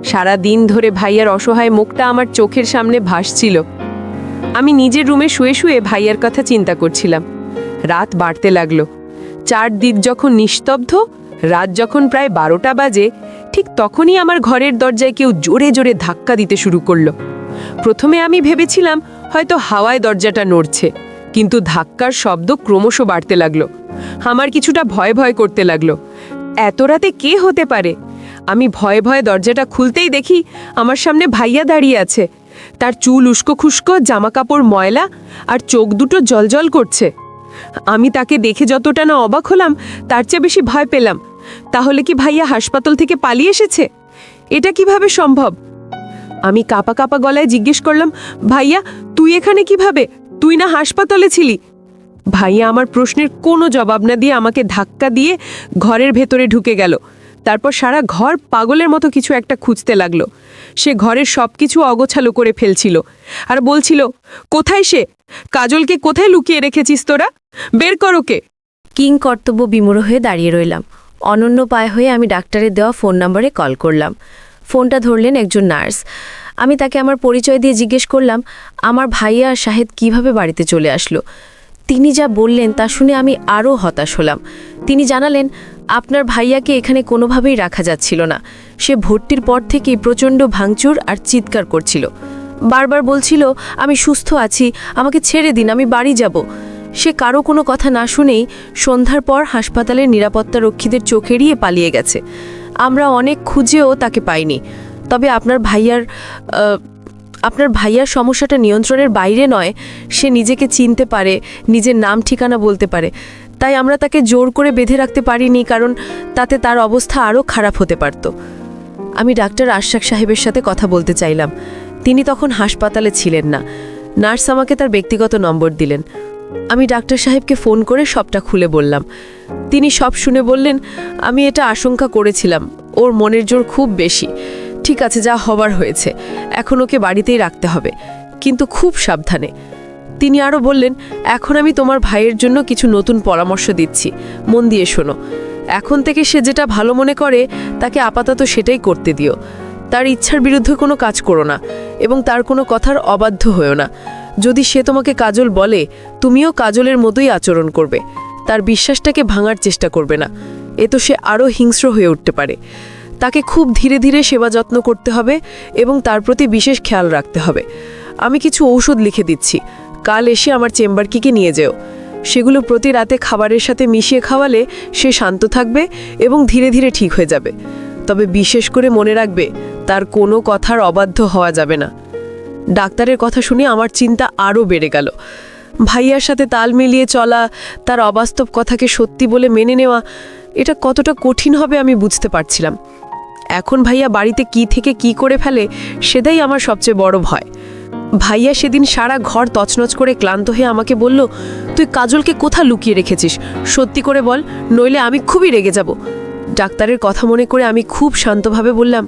সারা দিন ধরে ভাইয়ার অসহায় মুখটা আমার চোখের সামনে ভাসছিল। আমি নিজের রুমে শুয়ে শুয়ে ভাইয়ার কথা চিন্তা করছিলাম। রাত বাড়তে লাগলো। চারদিক যখন নিস্তব্ধ, রাত যখন প্রায় 12টা বাজে, ঠিক তখনই আমার ঘরের দরজায় কেউ জোরে জোরে ধাক্কা দিতে শুরু করলো। প্রথমে আমি ভেবেছিলাম হয়তো হাওয়ায় দরজাটা নড়ছে, কিন্তু ধাক্কার শব্দ ক্রমশ বাড়তে লাগলো। আমার কিছুটা ভয় ভয় করতে লাগলো। এত রাতে কে হতে পারে? আমি ভয়ে ভয়ে দরজাটা খুলতেই দেখি আমার সামনে ভাইয়া দাঁড়িয়ে আছে। তার চুল উস্কো খুস্কো, জামা কাপড় ময়লা, আর চোখ দুটো জলজল করছে। আমি তাকে দেখে যতটা না অবাক হলাম, তার চেয়ে বেশি ভয় পেলাম। তাহলে কি ভাইয়া হাসপাতাল থেকে পালিয়ে এসেছে? এটা কিভাবে সম্ভব? আমি কাঁপা কাঁপা গলায় জিজ্ঞেস করলাম, ভাইয়া তুই এখানে কিভাবে? তুই না হাসপাতালে ছিলি? ভাইয়া আমার প্রশ্নের কোনো জবাব না দিয়ে আমাকে ধাক্কা দিয়ে ঘরের ভেতরে ঢুকে গেল। তারপর সারা ঘর পাগলের মতো কিছু একটা খুঁজতে লাগলো। সে ঘরের সব কিছু অগোছালো করে ফেলছিল আর বলছিল, কোথায় সে? কাজলকে কোথায় লুকিয়ে রেখেছিস তোরা? বের কর ওকে। কিং কর্তব্য বিমূঢ় হয়ে দাঁড়িয়ে রইলাম। অনন্য পায় হয়ে আমি ডাক্তারের দেওয়া ফোন নম্বরে কল করলাম। ফোনটা ধরলেন একজন নার্স। আমি তাকে আমার পরিচয় দিয়ে জিজ্ঞেস করলাম, আমার ভাইয়া আর শাহেদ কিভাবে বাড়িতে চলে আসলো। তিনি যা বললেন তা শুনে আমি আরও হতাশ হলাম। তিনি জানালেন, আপনার ভাইয়াকে এখানে কোনোভাবেই রাখা যাচ্ছিল না। সে ভর্তির পর থেকেই প্রচণ্ড ভাঙচুর আর চিৎকার করছিল। বারবার বলছিল, আমি সুস্থ আছি, আমাকে ছেড়ে দিন, আমি বাড়ি যাব। সে কারো কোনো কথা না শুনেই সন্ধ্যার পর হাসপাতালের নিরাপত্তা রক্ষীদের চোখ এড়িয়ে পালিয়ে গেছে। আমরা অনেক খুঁজেও তাকে পাইনি। তবে আপনার ভাইয়ার সমস্যাটা নিয়ন্ত্রণের বাইরে নয়। সে নিজেকে চিনতে পারে, নিজের নাম ঠিকানা বলতে পারে। তাই আমরা তাকে জোর করে বেঁধে রাখতে পারিনি, কারণ তাতে তার অবস্থা আরও খারাপ হতে পারত। আমি ডাক্তার আশরাক সাহেবের সাথে কথা বলতে চাইলাম। তিনি তখন হাসপাতালে ছিলেন না। নার্স আমাকে তার ব্যক্তিগত নম্বর দিলেন। আমি ডাক্তার সাহেবকে ফোন করে সবটা খুলে বললাম। তিনি সব শুনে বললেন, আমি এটা আশঙ্কা করেছিলাম, ওর মনের জোর খুব বেশি। ঠিক আছে, যা হবার হয়েছে, এখন ওকে বাড়িতেই রাখতে হবে, কিন্তু খুব সাবধানে। তিনি আরও বললেন, এখন আমি তোমার ভাইয়ের জন্য কিছু নতুন পরামর্শ দিচ্ছি, মন দিয়ে শোনো। এখন থেকে সে যেটা ভালো মনে করে তাকে আপাতত সেটাই করতে দিও। তার ইচ্ছার বিরুদ্ধে কোনো কাজ করো না এবং তার কোনো কথার অবাধ্য হয়েও না। যদি সে তোমাকে কাজল বলে, তুমিও কাজলের মতোই আচরণ করবে। তার বিশ্বাসটাকে ভাঙার চেষ্টা করবে না, এ তো সে আরও হিংস্র হয়ে উঠতে পারে। তাকে খুব ধীরে ধীরে সেবা যত্ন করতে হবে এবং তার প্রতি বিশেষ খেয়াল রাখতে হবে। আমি কিছু ঔষধ লিখে দিচ্ছি, কাল এসে আমার চেম্বারকে নিয়ে যেও। সেগুলো প্রতি রাতে খাবারের সাথে মিশিয়ে খাওয়ালে সে শান্ত থাকবে এবং ধীরে ধীরে ঠিক হয়ে যাবে। তবে বিশেষ করে মনে রাখবে, তার কোনো কথার অবাধ্য হওয়া যাবে না। ডাক্তারের কথা শুনে আমার চিন্তা আরও বেড়ে গেল। ভাইয়ার সাথে তাল মিলিয়ে চলা, তার অবাস্তব কথাকে সত্যি বলে মেনে নেওয়া, এটা কতটা কঠিন হবে আমি বুঝতে পারছিলাম। এখন ভাইয়া বাড়িতে কি থেকে কি করে ফেলে, সেটাই আমার সবচেয়ে বড় ভয়। ভাইয়া সেদিন সারা ঘর তছনছ করে ক্লান্ত হয়ে আমাকে বলল, তুই কাজলকে কোথা লুকিয়ে রেখেছিস? সত্যি করে বল, নইলে আমি খুবই রেগে যাব। ডাক্তারের কথা মনে করে আমি খুব শান্তভাবে বললাম,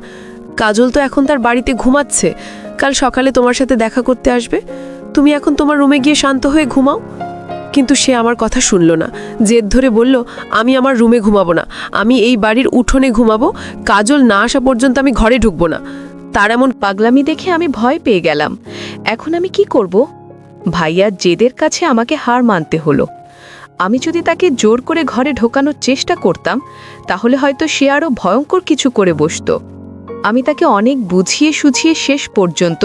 কাজল তো এখন তার বাড়িতে ঘুমাচ্ছে, কাল সকালে তোমার সাথে দেখা করতে আসবে। তুমি এখন তোমার রুমে গিয়ে শান্ত হয়ে ঘুমাও। কিন্তু সে আমার কথা শুনল না। জেদ ধরে বলল, আমি আমার রুমে ঘুমাবো না, আমি এই বাড়ির উঠোনে ঘুমাবো। কাজল না আসা পর্যন্ত আমি ঘরে ঢুকবো না। তার এমন পাগলামি দেখে আমি ভয় পেয়ে গেলাম। এখন আমি কি করব? ভাইয়ার জেদের কাছে আমাকে হার মানতে হলো। আমি যদি তাকে জোর করে ঘরে ঢোকানোর চেষ্টা করতাম, তাহলে হয়তো সে আরও ভয়ঙ্কর কিছু করে বসত। আমি তাকে অনেক বুঝিয়ে সুঝিয়ে শেষ পর্যন্ত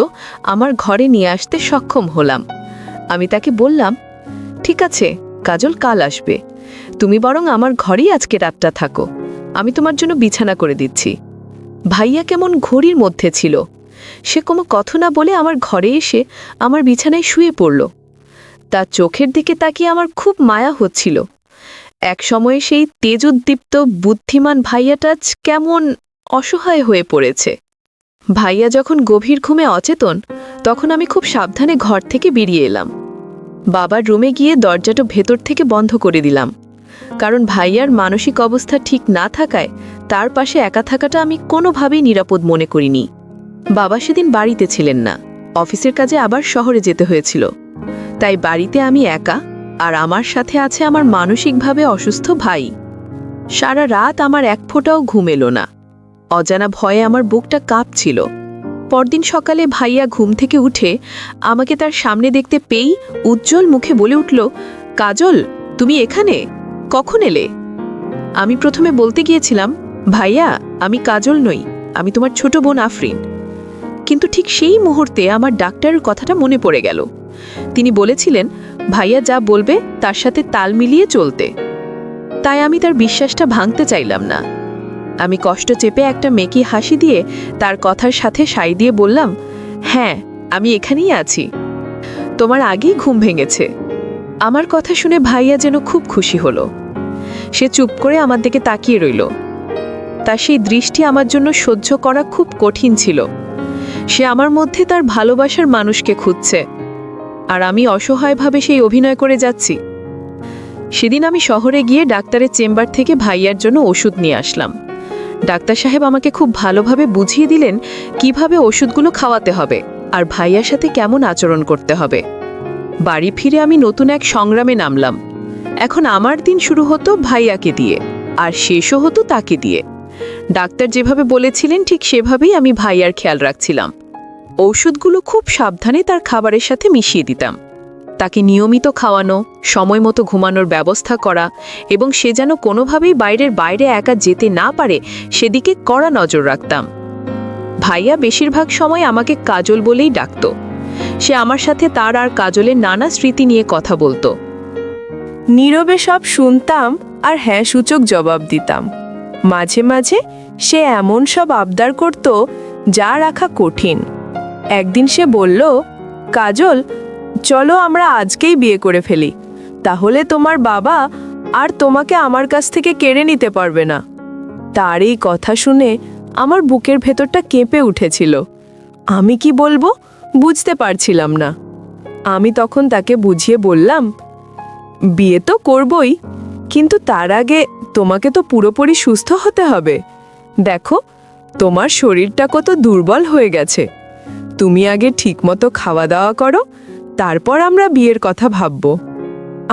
আমার ঘরে নিয়ে আসতে সক্ষম হলাম। আমি তাকে বললাম, ঠিক আছে কাজল, কাল আসবে, তুমি বরং আমার ঘরেই আজকে রাতটা থাকো, আমি তোমার জন্য বিছানা করে দিচ্ছি। ভাইয়া কেমন ঘড়ির মধ্যে ছিল। সে কোনো কথা না বলে আমার ঘরে এসে আমার বিছানায় শুয়ে পড়ল। তার চোখের দিকে তাকিয়ে আমার খুব মায়া হচ্ছিল। এক সময়ে সেই তেজোদ্দীপ্ত বুদ্ধিমান ভাইয়াটা আজ কেমন অসহায় হয়ে পড়েছে। ভাইয়া যখন গভীর ঘুমে অচেতন, তখন আমি খুব সাবধানে ঘর থেকে বেরিয়ে এলাম। বাবার রুমে গিয়ে দরজাটা ভেতর থেকে বন্ধ করে দিলাম, কারণ ভাইয়ার মানসিক অবস্থা ঠিক না থাকায় তার পাশে একা থাকাটা আমি কোনোভাবেই নিরাপদ মনে করিনি। বাবা সেদিন বাড়িতে ছিলেন না, অফিসের কাজে আবার শহরে যেতে হয়েছিল। তাই বাড়িতে আমি একা, আর আমার সাথে আছে আমার মানসিকভাবে অসুস্থ ভাই। সারা রাত আমার এক ফোঁটাও ঘুম এলো না। অজানা ভয়ে আমার বুকটা কাঁপছিল। পরদিন সকালে ভাইয়া ঘুম থেকে উঠে আমাকে তার সামনে দেখতে পেয়েই উজ্জ্বল মুখে বলে উঠল, কাজল, তুমি এখানে কখন এলে? আমি প্রথমে বলতে গিয়েছিলাম, ভাইয়া, আমি কাজল নই, আমি তোমার ছোট বোন আফরিন। কিন্তু ঠিক সেই মুহূর্তে আমার ডাক্তারের কথাটা মনে পড়ে গেল। তিনি বলেছিলেন ভাইয়া যা বলবে তার সাথে তাল মিলিয়ে চলতে। তাই আমি তার বিশ্বাসটা ভাঙতে চাইলাম না। আমি কষ্ট চেপে একটা মেকি হাসি দিয়ে তার কথার সাথে সাই দিয়ে বললাম, হ্যাঁ, আমি এখানেই আছি, তোমার আগেই ঘুম ভেঙেছে। আমার কথা শুনে ভাইয়া যেন খুব খুশি হলো। সে চুপ করে আমার দিকে তাকিয়ে রইল। তার সেই দৃষ্টি আমার জন্য সহ্য করা খুব কঠিন ছিল। সে আমার মধ্যে তার ভালোবাসার মানুষকে খুঁজছে, আর আমি অসহায়ভাবে সেই অভিনয় করে যাচ্ছি। সেদিন আমি শহরে গিয়ে ডাক্তারের চেম্বার থেকে ভাইয়ার জন্য ওষুধ নিয়ে আসলাম। ডাক্তার সাহেব আমাকে খুব ভালোভাবে বুঝিয়ে দিলেন কিভাবে ওষুধগুলো খাওয়াতে হবে আর ভাইয়ার সাথে কেমন আচরণ করতে হবে। বাড়ি ফিরে আমি নতুন এক সংগ্রামে নামলাম। এখন আমার দিন শুরু হতো ভাইয়াকে দিয়ে, আর শেষও হতো তাকে দিয়ে। ডাক্তার যেভাবে বলেছিলেন ঠিক সেভাবেই আমি ভাইয়ার খেয়াল রাখছিলাম। ঔষধগুলো খুব সাবধানে তার খাবারের সাথে মিশিয়ে দিতাম। তাকে নিয়মিত খাওয়ানো, সময় মতো ঘুমানোর ব্যবস্থা করা এবং সে যেন কোনোভাবেই বাইরে একা যেতে না পারে সেদিকে কড়া নজর রাখতাম। ভাইয়া বেশিরভাগ সময় আমাকে কাজল বলেই ডাকত। সে আমার সাথে তার আর কাজলের নানা স্মৃতি নিয়ে কথা বলতো। নীরবে সব শুনতাম আর হ্যাঁ সূচক জবাব দিতাম। মাঝে মাঝে সে এমন সব আবদার করত যা রাখা কঠিন। একদিন সে বলল, কাজল, চলো আমরা আজকেই বিয়ে করে ফেলি, তাহলে তোমার বাবা আর তোমাকে আমার কাছ থেকে কেড়ে নিতে পারবে না। তার এই কথা শুনে আমার বুকের ভেতরটা কেঁপে উঠেছিল। আমি কি বলবো বুঝতে পারছিলাম না। আমি তখন তাকে বুঝিয়ে বললাম, বিয়ে তো করবই, কিন্তু তার আগে তোমাকে তো পুরোপুরি সুস্থ হতে হবে। দেখো, তোমার শরীরটা কত দুর্বল হয়ে গেছে। তুমি আগে ঠিকমতো খাওয়া দাওয়া করো, তারপর আমরা বিয়ের কথা ভাবব।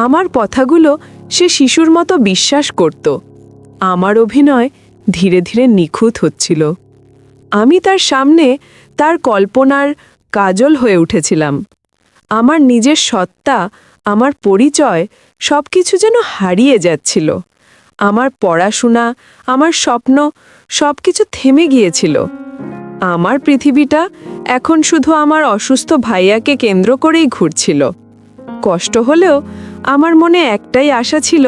আমার কথাগুলো সে শিশুর মতো বিশ্বাস করত। আমার অভিনয় ধীরে ধীরে নিখুঁত হচ্ছিল। আমি তার সামনে তার কল্পনার কাজল হয়ে উঠেছিলাম। আমার নিজের সত্তা, আমার পরিচয় সবকিছু যেন হারিয়ে যাচ্ছিল। আমার পড়াশোনা, আমার স্বপ্ন সবকিছু থেমে গিয়েছিল। আমার পৃথিবীটা এখন শুধু আমার অসুস্থ ভাইয়াকে কেন্দ্র করেই ঘুরছিল। কষ্ট হলেও আমার মনে একটাই আশা ছিল,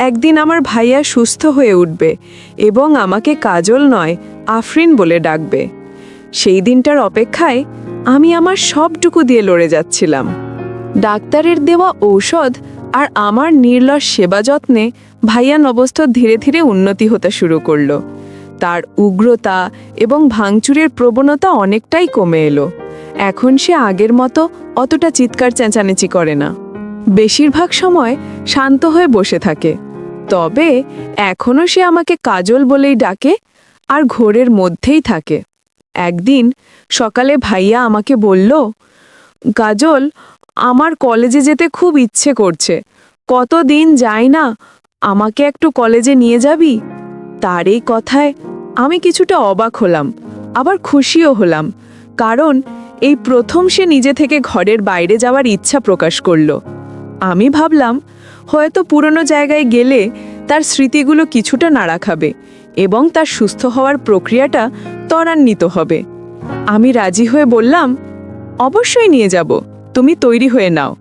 একদিন আমার ভাইয়া সুস্থ হয়ে উঠবে এবং আমাকে কাজল নয় আফরিন বলে ডাকবে। সেই দিনটার অপেক্ষায় আমি আমার সবটুকু দিয়ে লড়ে যাচ্ছিলাম। ডাক্তারের দেওয়া ঔষধ আর আমার নির্লস সেবা যত্নে ভাইয়ার অবস্থা ধীরে ধীরে উন্নতি হতে শুরু করলো। তার উগ্রতা এবং ভাঙচুরের প্রবণতা অনেকটাই কমে এলো। এখন সে আগের মতো অতটা চিৎকার চেঁচামেচি করে না। বেশিরভাগ সময় শান্ত হয়ে বসে থাকে। তবে এখনও সে আমাকে কাজল বলেই ডাকে আর ঘোরের মধ্যেই থাকে। একদিন সকালে ভাইয়া আমাকে বলল, কাজল, আমার কলেজে যেতে খুব ইচ্ছে করছে, কতদিন যাই না, আমাকে একটু কলেজে নিয়ে যাবি? তার এই কথায় আমি কিছুটা অবাক হলাম, আবার খুশিও হলাম, কারণ এই প্রথম সে নিজে থেকে ঘরের বাইরে যাওয়ার ইচ্ছা প্রকাশ করলো। আমি ভাবলাম হয়তো পুরনো জায়গায় গেলে তার স্মৃতিগুলো কিছুটা নাড়া খাবে এবং তার সুস্থ হওয়ার প্রক্রিয়াটা ত্বরান্বিত হবে। আমি রাজি হয়ে বললাম, অবশ্যই নিয়ে যাব, তুমি তৈরি হয়ে নাও।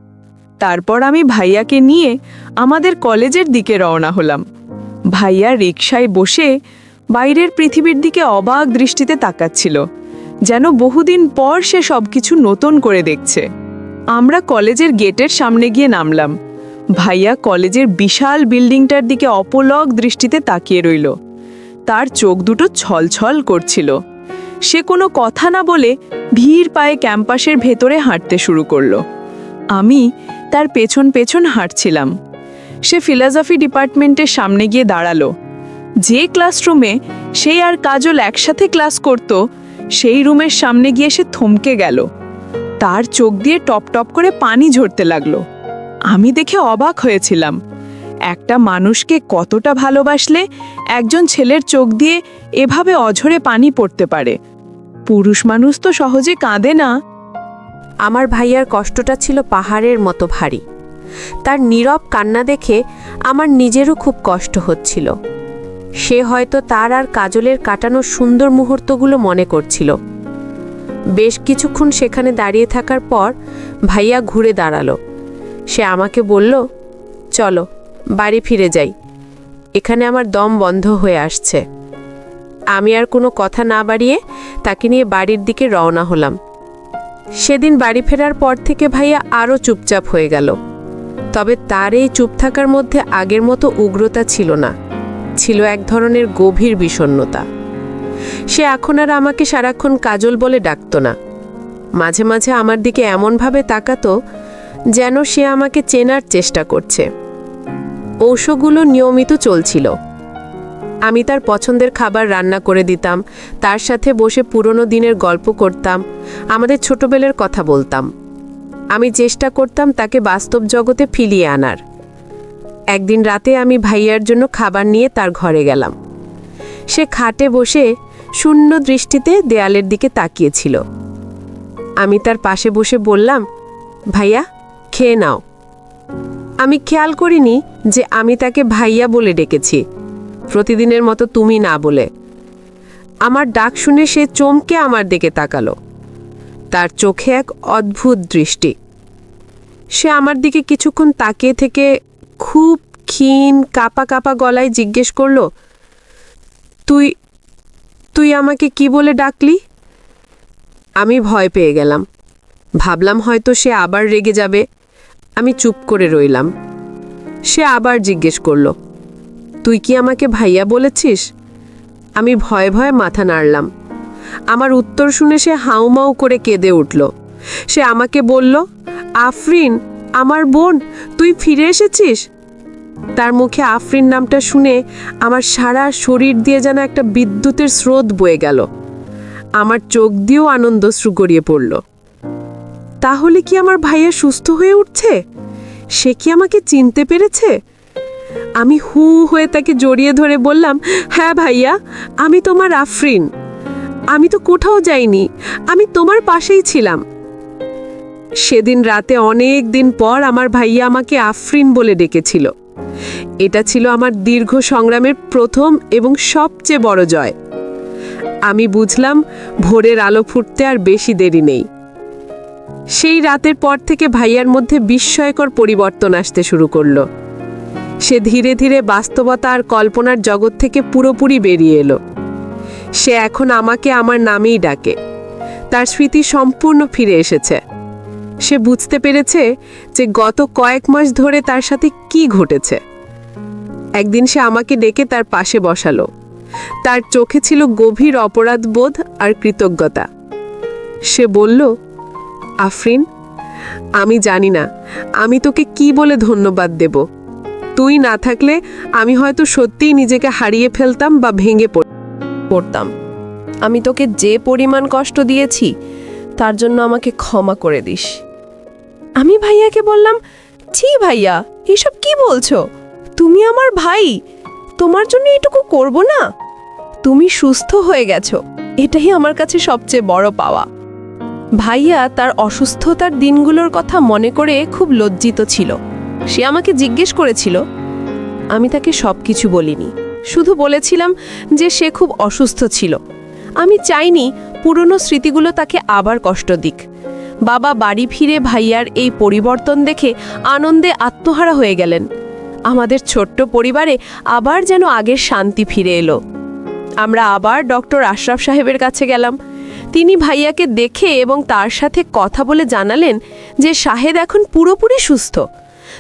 তারপর আমি ভাইয়াকে নিয়ে আমাদের কলেজের দিকে রওনা হলাম। ভাইয়া রিকশায় বসে বাইরের পৃথিবীর দিকে অবাক দৃষ্টিতে তাকাচ্ছিল, যেন বহুদিন পর সে সবকিছু নতুন করে দেখছে। আমরা কলেজের গেটের সামনে গিয়ে নামলাম। ভাইয়া কলেজের বিশাল বিল্ডিংটার দিকে অপলক দৃষ্টিতে তাকিয়ে রইল। তার চোখ দুটো ছলছল করছিল। সে কোনো কথা না বলে ভিড় পায়ে ক্যাম্পাসের ভেতরে হাঁটতে শুরু করলো। আমি তার পেছন পেছন হাঁটছিলাম। সে ফিলসফি ডিপার্টমেন্টের সামনে গিয়ে দাঁড়ালো। যে ক্লাসরুমে সে আর কাজল একসাথে ক্লাস করত, সেই রুমের সামনে গিয়ে সে থমকে গেল। তার চোখ দিয়ে টপ টপ করে পানি ঝরতে লাগলো। আমি দেখে অবাক হয়েছিলাম। একটা মানুষকে কতটা ভালোবাসলে একজন ছেলের চোখ দিয়ে এভাবে অঝরে পানি পড়তে পারে। পুরুষ মানুষ তো সহজে কাঁদে না। আমার ভাইয়ার কষ্টটা ছিল পাহাড়ের মতো ভারী। তার নীরব কান্না দেখে আমার নিজেরও খুব কষ্ট হচ্ছিল। সে হয়তো তার আর কাজলের কাটানো সুন্দর মুহূর্তগুলো মনে করছিল। বেশ কিছুক্ষণ সেখানে দাঁড়িয়ে থাকার পর ভাইয়া ঘুরে দাঁড়ালো। সে আমাকে বলল, চলো বাড়ি ফিরে যাই, এখানে আমার দম বন্ধ হয়ে আসছে। আমি আর কোনো কথা না বাড়িয়ে তাকে নিয়ে বাড়ির দিকে রওনা হলাম। সেদিন বাড়ি ফেরার পর থেকে ভাইয়া আরও চুপচাপ হয়ে গেল। তবে তার এই চুপ থাকার মধ্যে আগের মতো উগ্রতা ছিল না, ছিল এক ধরনের গভীর বিষণ্ণতা। সে এখন আর আমাকে সারাক্ষণ কাজল বলে ডাকত না। মাঝে মাঝে আমার দিকে এমনভাবে তাকাতো যেন সে আমাকে চেনার চেষ্টা করছে। ঔষধগুলো নিয়মিত চলছিল। আমি তার পছন্দের খাবার রান্না করে দিতাম, তার সাথে বসে পুরনো দিনের গল্প করতাম, আমাদের ছোটবেলার কথা বলতাম। আমি চেষ্টা করতাম তাকে বাস্তব জগতে ফিরিয়ে আনার। একদিন রাতে আমি ভাইয়ার জন্য খাবার নিয়ে তার ঘরে গেলাম। সে খাটে বসে শূন্য দৃষ্টিতে দেয়ালের দিকে তাকিয়েছিল। আমি তার পাশে বসে বললাম, ভাইয়া খেয়ে নাও। আমি খেয়াল করিনি যে আমি তাকে ভাইয়া বলে ডেকেছি, প্রতিদিনের মতো তুমি না বলে। আমার ডাক শুনে সে চমকে আমার দিকে তাকালো। তার চোখে এক অদ্ভুত দৃষ্টি। সে আমার দিকে কিছুক্ষণ তাকিয়ে থেকে খুব ক্ষীণ কাঁপা কাঁপা গলায় জিজ্ঞেস করলো, তুই তুই আমাকে কি বলে ডাকলি? আমি ভয় পেয়ে গেলাম। ভাবলাম হয়তো সে আবার রেগে যাবে। আমি চুপ করে রইলাম। সে আবার জিজ্ঞেস করলো, তুই কি আমাকে ভাইয়া বলেছিস? আমি ভয়ে ভয়ে মাথা নাড়লাম। আমার উত্তর শুনে সে হাউমাউ করে কেঁদে উঠল। সে আমাকে বলল, আফরিন আমার বোন, তুই ফিরে এসেছিস। তার মুখে আফরিন নামটা শুনে আমার সারা শরীর দিয়ে যেন একটা বিদ্যুতের স্রোত বয়ে গেল। আমার চোখ দিয়েও আনন্দশ্রু গড়িয়ে পড়ল। তাহলে কি আমার ভাইয়া সুস্থ হয়ে উঠছে? সে কি আমাকে চিনতে পেরেছে? আমি হু হয়ে তাকে জড়িয়ে ধরে বললাম, হ্যাঁ ভাইয়া, আমি তোমার আফরিন। আমি তো কোথাও যাইনি, আমি তোমার পাশেই ছিলাম। সেদিন রাতে অনেক দিন পর আমার ভাইয়া আমাকে আফরিন বলে ডেকেছিল। এটা ছিল আমার দীর্ঘ সংগ্রামের প্রথম এবং সবচেয়ে বড় জয়। আমি বুঝলাম ভোরের আলো ফুটতে আর বেশি দেরি নেই। সেই রাতের পর থেকে ভাইয়ার মধ্যে বিস্ময়কর পরিবর্তন আসতে শুরু করলো। সে ধীরে ধীরে বাস্তবতা আর কল্পনার জগৎ থেকে পুরোপুরি বেরিয়ে এলো। সে এখন আমাকে আমার নামেই ডাকে। তার স্মৃতি সম্পূর্ণ ফিরে এসেছে। সে বুঝতে পেরেছে যে গত কয়েক মাস ধরে তার সাথে কি ঘটেছে। একদিন সে আমাকে ডেকে তার পাশে বসালো। তার চোখে ছিল গভীর অপরাধবোধ আর কৃতজ্ঞতা। সে বলল, আফরিন, আমি জানি না আমি তোকে কি বলে ধন্যবাদ দেব। তুই না থাকলে আমি হয়তো সত্যিই নিজেকে হারিয়ে ফেলতাম বা ভেঙে পড়তাম। আমি তোকে যে পরিমাণ কষ্ট দিয়েছি তার জন্য আমাকে ক্ষমা করে দিস। আমি ভাইয়াকে বললাম, ছি ভাইয়া, এসব কি বলছো? তুমি আমার ভাই, তোমার জন্য এটুকু করব না? তুমি সুস্থ হয়ে গেছো, এটাই আমার কাছে সবচেয়ে বড় পাওয়া। ভাইয়া তার অসুস্থতার দিনগুলোর কথা মনে করে খুব লজ্জিত ছিল। সে আমাকে জিজ্ঞেস করেছিল। আমি তাকে সবকিছু বলিনি, শুধু বলেছিলাম যে সে খুব অসুস্থ ছিল। আমি চাইনি পুরনো স্মৃতিগুলো তাকে আবার কষ্ট দিক। বাবা বাড়ি ফিরে ভাইয়ার এই পরিবর্তন দেখে আনন্দে আত্মহারা হয়ে গেলেন। আমাদের ছোট্ট পরিবারে আবার যেন আগের শান্তি ফিরে এলো। আমরা আবার ডক্টর আশরাফ সাহেবের কাছে গেলাম। তিনি ভাইয়াকে দেখে এবং তার সাথে কথা বলে জানালেন যে শাহেদ এখন পুরোপুরি সুস্থ।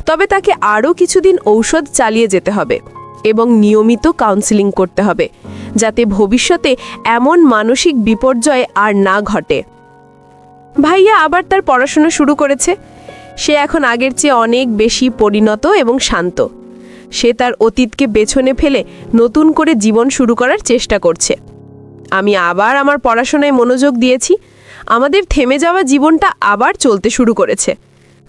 তবে তাকে আরও কিছুদিন ঔষধ চালিয়ে যেতে হবে এবং নিয়মিত কাউন্সেলিং করতে হবে, যাতে ভবিষ্যতে এমন মানসিক বিপর্যয় আর না ঘটে। ভাইয়া আবার তার পড়াশোনা শুরু করেছে। সে এখন আগের চেয়ে অনেক বেশি পরিণত এবং শান্ত। সে তার অতীতকে পেছনে ফেলে নতুন করে জীবন শুরু করার চেষ্টা করছে। আমি আবার আমার পড়াশোনায় মনোযোগ দিয়েছি। আমাদের থেমে যাওয়া জীবনটা আবার চলতে শুরু করেছে।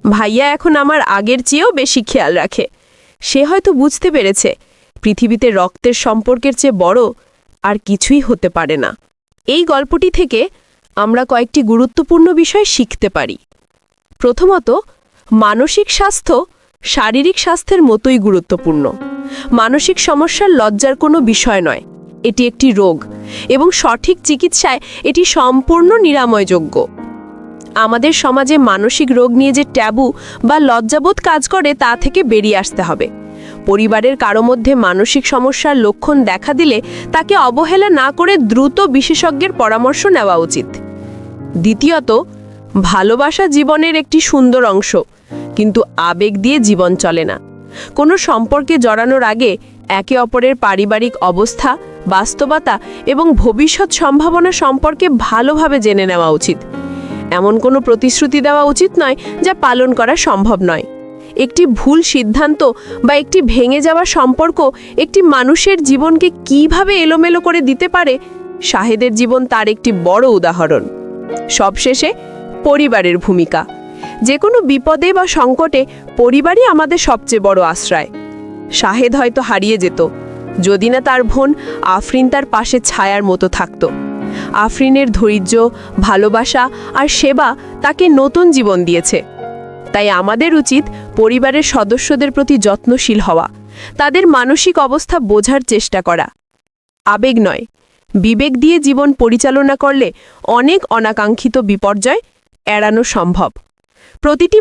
ভাইয়া এখন আমার আগের চেয়েও বেশি খেয়াল রাখে। সে হয়তো বুঝতে পেরেছে পৃথিবীতে রক্তের সম্পর্কের চেয়ে বড় আর কিছুই হতে পারে না। এই গল্পটি থেকে আমরা কয়েকটি গুরুত্বপূর্ণ বিষয় শিখতে পারি। প্রথমত, মানসিক স্বাস্থ্য শারীরিক স্বাস্থ্যের মতোই গুরুত্বপূর্ণ। মানসিক সমস্যার লজ্জার কোনো বিষয় নয়, এটি একটি রোগ এবং সঠিক চিকিৎসায় এটি সম্পূর্ণ নিরাময়যোগ্য। আমাদের সমাজে মানসিক রোগ নিয়ে যে ট্যাবু বা লজ্জাবোধ কাজ করে তা থেকে বেরিয়ে আসতে হবে। পরিবারের কারো মধ্যে মানসিক সমস্যার লক্ষণ দেখা দিলে তাকে অবহেলা না করে দ্রুত বিশেষজ্ঞের পরামর্শ নেওয়া উচিত। দ্বিতীয়ত, ভালোবাসা জীবনের একটি সুন্দর অংশ, কিন্তু আবেগ দিয়ে জীবন চলে না। কোনো সম্পর্কে জড়ানোর আগে একে অপরের পারিবারিক অবস্থা, বাস্তবতা এবং ভবিষ্যৎ সম্ভাবনা সম্পর্কে ভালোভাবে জেনে নেওয়া উচিত। এমন কোনো প্রতিশ্রুতি দেওয়া উচিত নয় যা পালন করা সম্ভব নয়। একটি ভুল সিদ্ধান্ত বা একটি ভেঙে যাওয়া সম্পর্ক একটি মানুষের জীবনকে কিভাবে এলোমেলো করে দিতে পারে, শাহেদের জীবন তার একটি বড় উদাহরণ। সবশেষে, পরিবারের ভূমিকা। যে কোনো বিপদে বা সংকটে পরিবারই আমাদের সবচেয়ে বড় আশ্রয়। শাহেদ হয়তো হারিয়ে যেত যদি না তার বোন আফরিন তার পাশে ছায়ার মতো থাকত। আফরিনের ধৈর্য, ভালোবাসা আর সেবা তাকে নতুন জীবন দিয়েছে। তাই আমাদের উচিত পরিবারের সদস্যদের প্রতি যত্নশীল হওয়া, তাদের মানসিক অবস্থা বোঝার চেষ্টা করা। আবেগ নয়, বিবেক দিয়ে জীবন পরিচালনা করলে অনেক অনাকাঙ্ক্ষিত বিপর্যয় এড়ানো সম্ভব। প্রতিটি